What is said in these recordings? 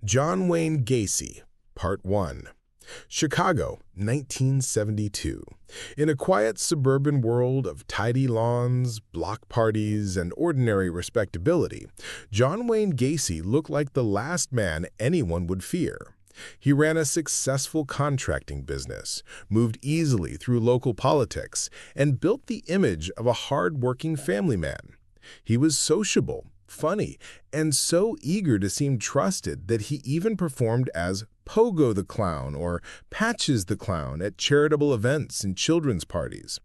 John Wayne Gacy, Part 1. Chicago, 1972. In a quiet suburban world of tidy lawns, block parties, and ordinary respectability, John Wayne Gacy looked like the last man anyone would fear. He ran a successful contracting business, moved easily through local politics, and built the image of a hard-working family man. He was sociable, funny, and so eager to seem trusted that he even performed as Pogo the Clown or Patches the Clown at charitable events and children's parties.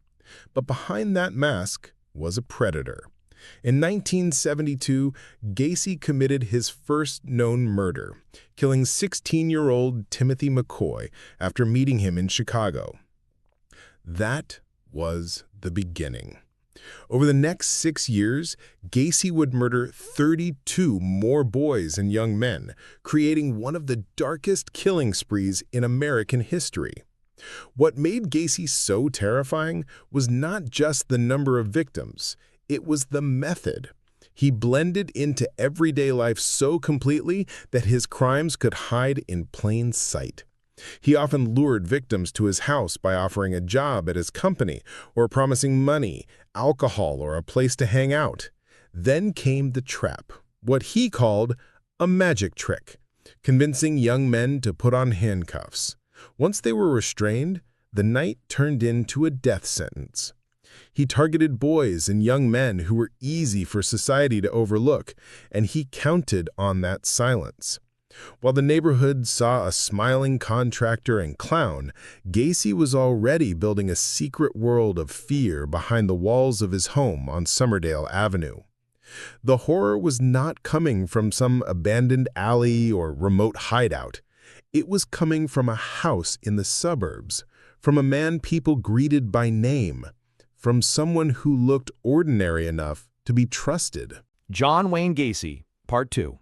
But behind that mask was a predator. In 1972, Gacy committed his first known murder, killing 16-year-old Timothy McCoy after meeting him in Chicago. That was the beginning. Over the next 6 years, Gacy would murder 32 more boys and young men, creating one of the darkest killing sprees in American history. What made Gacy so terrifying was not just the number of victims, it was the method. He blended into everyday life so completely that his crimes could hide in plain sight. He often lured victims to his house by offering a job at his company or promising money, alcohol, or a place to hang out. Then came the trap, what he called a magic trick, convincing young men to put on handcuffs. Once they were restrained, the night turned into a death sentence. He targeted boys and young men who were easy for society to overlook, and he counted on that silence. While the neighborhood saw a smiling contractor and clown, Gacy was already building a secret world of fear behind the walls of his home on Somerdale Avenue. The horror was not coming from some abandoned alley or remote hideout. It was coming from a house in the suburbs, from a man people greeted by name, from someone who looked ordinary enough to be trusted. John Wayne Gacy, Part 2.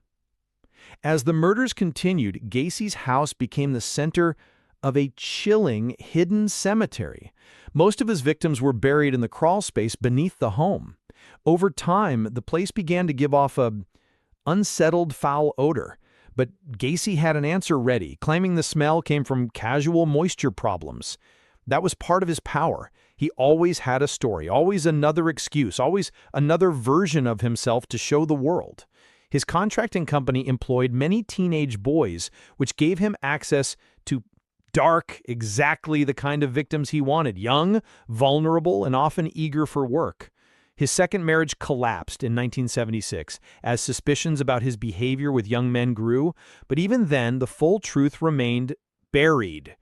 As the murders continued, Gacy's house became the center of a chilling, hidden cemetery. Most of his victims were buried in the crawl space beneath the home. Over time, the place began to give off an unsettled, foul odor. But Gacy had an answer ready, claiming the smell came from casual moisture problems. That was part of his power. He always had a story, always another excuse, always another version of himself to show the world. His contracting company employed many teenage boys, which gave him access to dark, exactly the kind of victims he wanted, young, vulnerable, and often eager for work. His second marriage collapsed in 1976 as suspicions about his behavior with young men grew, but even then, the full truth remained buried.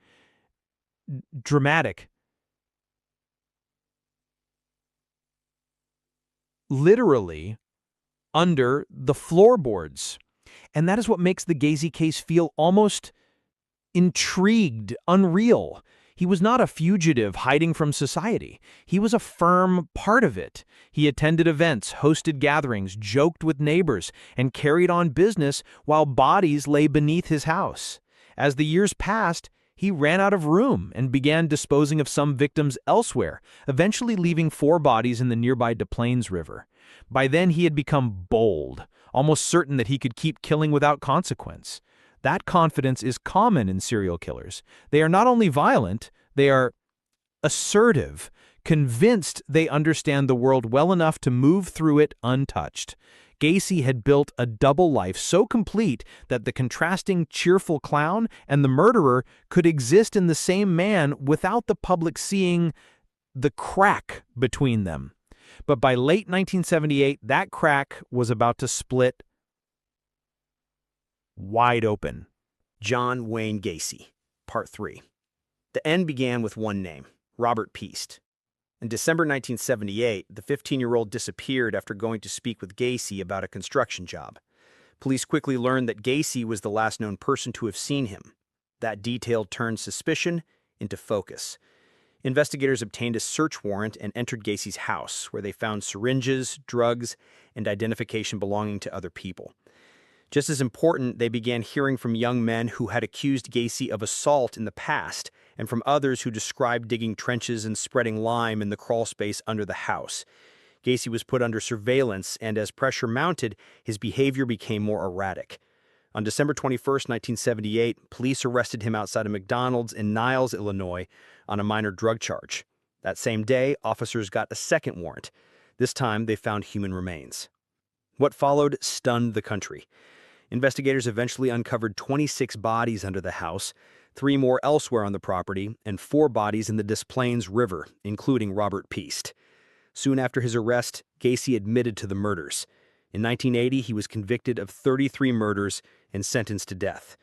Dramatic. Literally under the floorboards. And that is what makes the Gacy case feel almost intrigued, unreal. He was not a fugitive hiding from society. He was a firm part of it. He attended events, hosted gatherings, joked with neighbors, and carried on business while bodies lay beneath his house. As the years passed, he ran out of room and began disposing of some victims elsewhere, eventually leaving 4 bodies in the nearby Des Plaines River. By then, he had become bold, almost certain that he could keep killing without consequence. That confidence is common in serial killers. They are not only violent, they are assertive, convinced they understand the world well enough to move through it untouched. Gacy had built a double life so complete that the contrasting cheerful clown and the murderer could exist in the same man without the public seeing the crack between them. But by late 1978, that crack was about to split wide open. John Wayne Gacy, Part 3. The end began with one name, Robert Piest. In December 1978, the 15-year-old disappeared after going to speak with Gacy about a construction job. Police quickly learned that Gacy was the last known person to have seen him. That detail turned suspicion into focus. Investigators obtained a search warrant and entered Gacy's house, where they found syringes, drugs, and identification belonging to other people. Just as important, they began hearing from young men who had accused Gacy of assault in the past, and from others who described digging trenches and spreading lime in the crawl space under the house. Gacy was put under surveillance, and as pressure mounted, his behavior became more erratic. On December 21st, 1978, police arrested him outside a McDonald's in Niles, Illinois, on a minor drug charge. That same day, officers got a second warrant. This time, they found human remains. What followed stunned the country. Investigators eventually uncovered 26 bodies under the house, 3 more elsewhere on the property, and 4 bodies in the Des Plaines River, including Robert Piest. Soon after his arrest, Gacy admitted to the murders. In 1980, he was convicted of 33 murders and sentenced to death.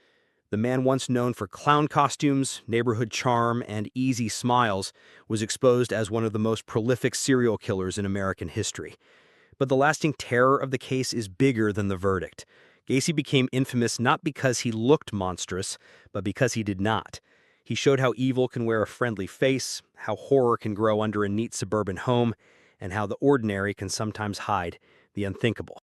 The man once known for clown costumes, neighborhood charm, and easy smiles was exposed as one of the most prolific serial killers in American history. But the lasting terror of the case is bigger than the verdict. Gacy became infamous not because he looked monstrous, but because he did not. He showed how evil can wear a friendly face, how horror can grow under a neat suburban home, and how the ordinary can sometimes hide the unthinkable.